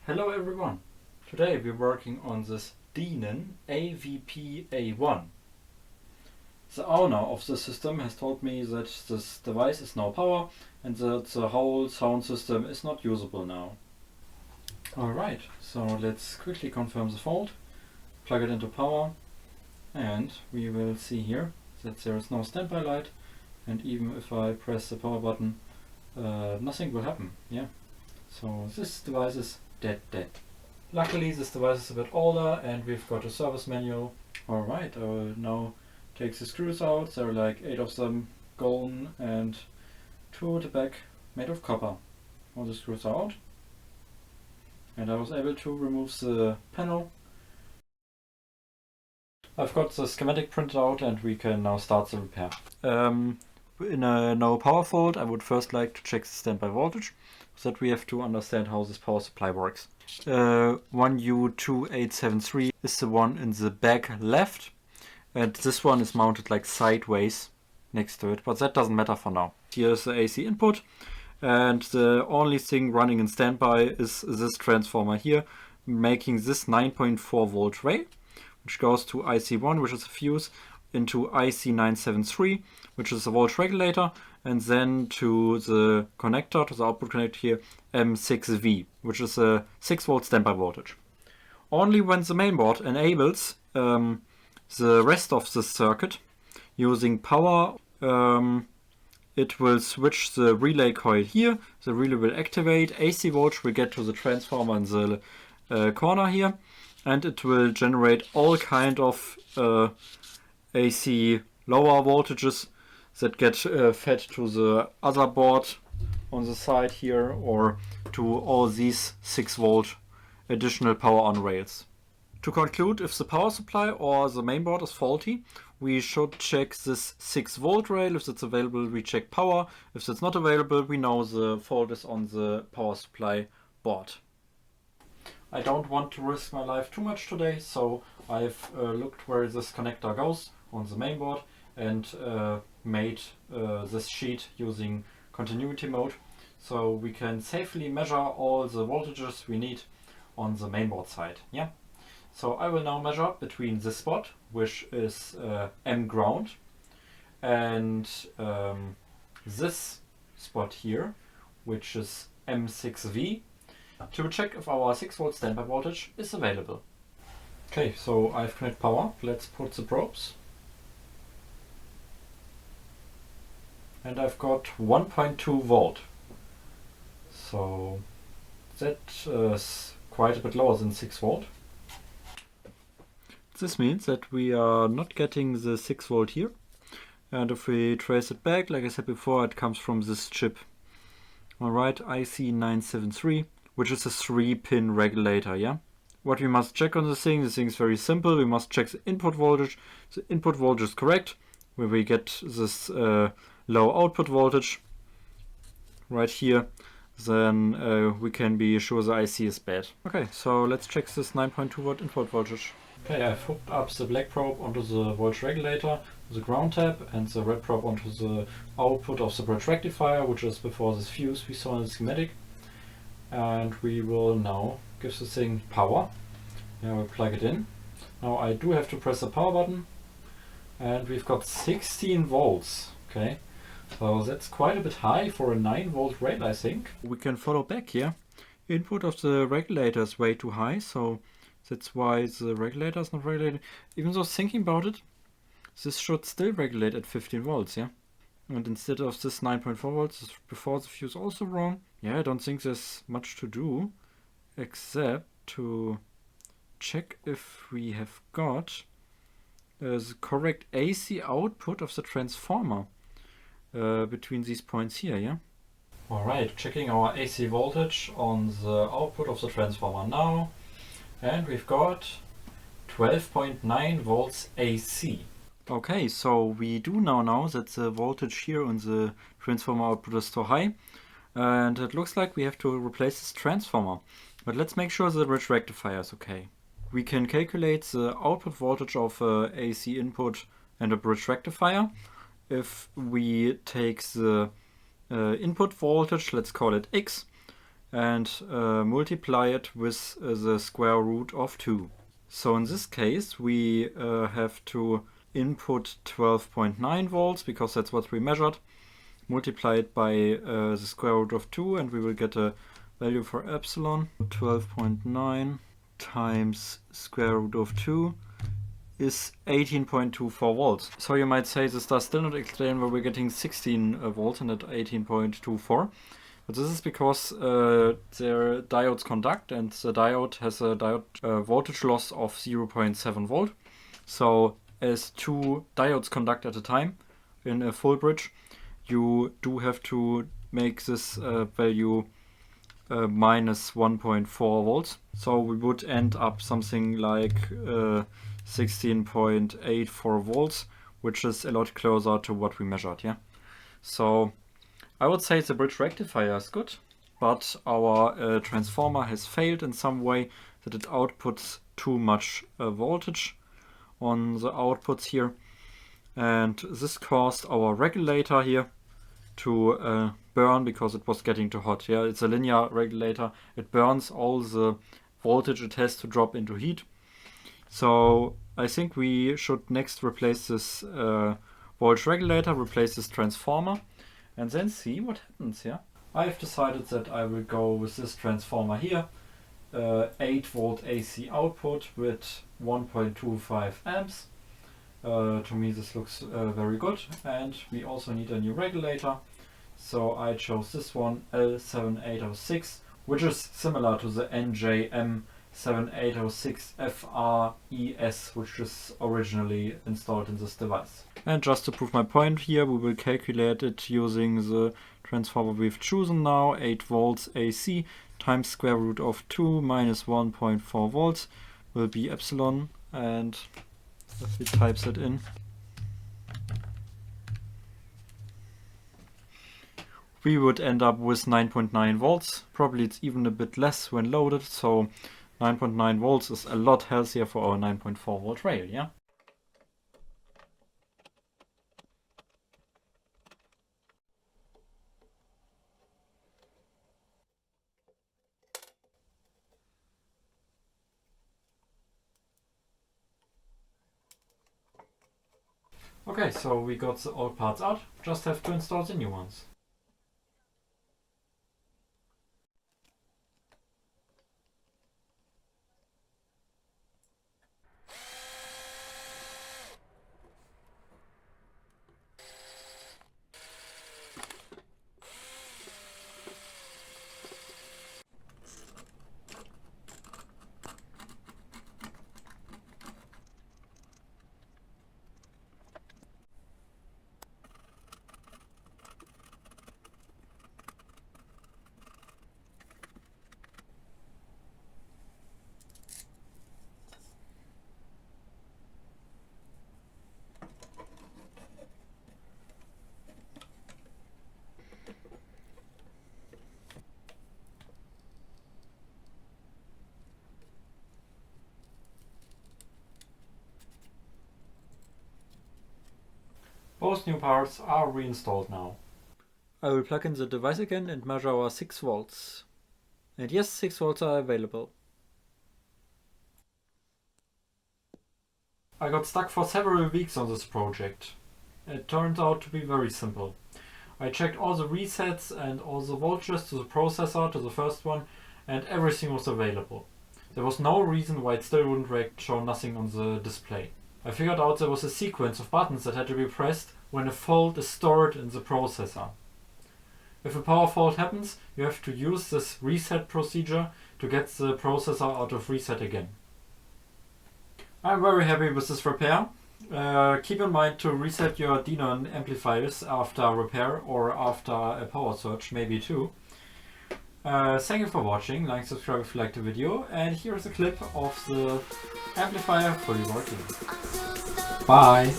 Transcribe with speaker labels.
Speaker 1: Hello everyone! Today we're working on this Denon AVP-A1. The owner of the system has told me that this device is now power and that the whole sound system is not usable now. Alright, so let's quickly confirm the fault, plug it into power, and we will see here that there is no standby light, and even if I press the power button nothing will happen. Yeah, so this device is dead. Luckily this device is a bit older and we've got a service manual. Alright, I will now take the screws out. There are like 8 of them golden and 2 at the back made of copper. All the screws are out and I was able to remove the panel. I've got the schematic printed out and we can now start the repair. In a no power fault, I would first like to check the standby voltage, so that we have to understand how this power supply works. 1U2873 is the one in the back left, and this one is mounted like sideways next to it, but that doesn't matter for now. Here's the AC input, and the only thing running in standby is this transformer here, making this 9.4 volt relay, which goes to IC1, which is a fuse, into IC973, which is a voltage regulator, and then to the connector, to the output connector here, M6V, which is a 6 volt standby voltage. Only when the mainboard enables the rest of the circuit using power, it will switch the relay coil here, the relay will activate, AC voltage will get to the transformer in the corner here, and it will generate all kind of AC lower voltages that get fed to the other board on the side here, or to all these 6 volt additional power on rails. To conclude if the power supply or the mainboard is faulty, we should check this 6 volt rail. If it's available, we check power. If it's not available, we know the fault is on the power supply board. I don't want to risk my life too much today, so I've looked where this connector goes on the mainboard and made this sheet using continuity mode, so we can safely measure all the voltages we need on the mainboard side. Yeah. So I will now measure between this spot, which is M ground, and this spot here, which is M6V, to check if our 6 volt standby voltage is available. Okay, so I've connected power. Let's put the probes. And I've got 1.2 volt. So that is quite a bit lower than 6 volt. This means that we are not getting the 6 volt here. And if we trace it back, like I said before, it comes from this chip. Alright, IC973, which is a 3-pin regulator, yeah? What we must check on this thing is very simple. We must check the input voltage. The input voltage is correct, where we get this low output voltage right here. Then we can be sure the IC is bad. Okay, so let's check this 9.2 volt input voltage. Okay, I've hooked up the black probe onto the voltage regulator, the ground tab, and the red probe onto the output of the bridge rectifier, which is before this fuse we saw in the schematic. And we will now give the thing power. Yeah, we'll plug it in. Now I do have to press the power button, and we've got 16 volts. Okay, so that's quite a bit high for a 9 volt rail, I think. We can follow back here. Input of the regulator is way too high, so that's why the regulator is not regulated. Even though thinking about it, this should still regulate at 15 volts, yeah? And instead of this 9.4 volts before the fuse also wrong. Yeah, I don't think there's much to do except to check if we have got the correct AC output of the transformer between these points here, yeah? Alright, checking our AC voltage on the output of the transformer now, and we've got 12.9 volts AC. Okay, so we do now know that the voltage here on the transformer output is too high, and it looks like we have to replace this transformer. But let's make sure the bridge rectifier is okay. We can calculate the output voltage of AC input and a bridge rectifier. If we take the input voltage, let's call it X, and multiply it with the square root of 2. So in this case we have to input 12.9 volts because that's what we measured, multiply it by the square root of 2, and we will get a value for epsilon. 12.9 times square root of 2 is 18.24 volts. So you might say this does still not explain why we're getting 16 volts and at 18.24. But this is because their diodes conduct, and the diode has a diode voltage loss of 0.7 volt. So as 2 diodes conduct at a time in a full bridge, you do have to make this value minus 1.4 volts. So we would end up something like 16.84 volts, which is a lot closer to what we measured, yeah? So I would say the bridge rectifier is good, but our transformer has failed in some way that it outputs too much voltage on the outputs here. And this caused our regulator here to burn because it was getting too hot. Yeah, it's a linear regulator. It burns all the voltage it has to drop into heat. So I think we should next replace this voltage regulator, replace this transformer, and then see what happens here. I've decided that I will go with this transformer here, 8 volt AC output with 1.25 amps. To me this looks very good, and we also need a new regulator. So I chose this one, L7806, which is similar to the NJM7806FRES, which is originally installed in this device. And just to prove my point here, we will calculate it using the transformer we've chosen now, 8 volts AC times square root of 2 minus 1.4 volts will be epsilon, and if we type that in, we would end up with 9.9 volts. Probably it's even a bit less when loaded, so 9.9 volts is a lot healthier for our 9.4 volt rail, yeah? Okay, so we got the old parts out, just have to install the new ones. Both new parts are reinstalled now. I will plug in the device again and measure our 6 volts. And yes, 6 volts are available. I got stuck for several weeks on this project. It turned out to be very simple. I checked all the resets and all the voltages to the processor, to the first one, and everything was available. There was no reason why it still wouldn't show nothing on the display. I figured out there was a sequence of buttons that had to be pressed when a fault is stored in the processor. If a power fault happens, you have to use this reset procedure to get the processor out of reset again. I'm very happy with this repair. Keep in mind to reset your Denon amplifiers after repair or after a power surge, maybe too. Thank you for watching, like, subscribe if you liked the video, and here's a clip of the amplifier fully working. Bye!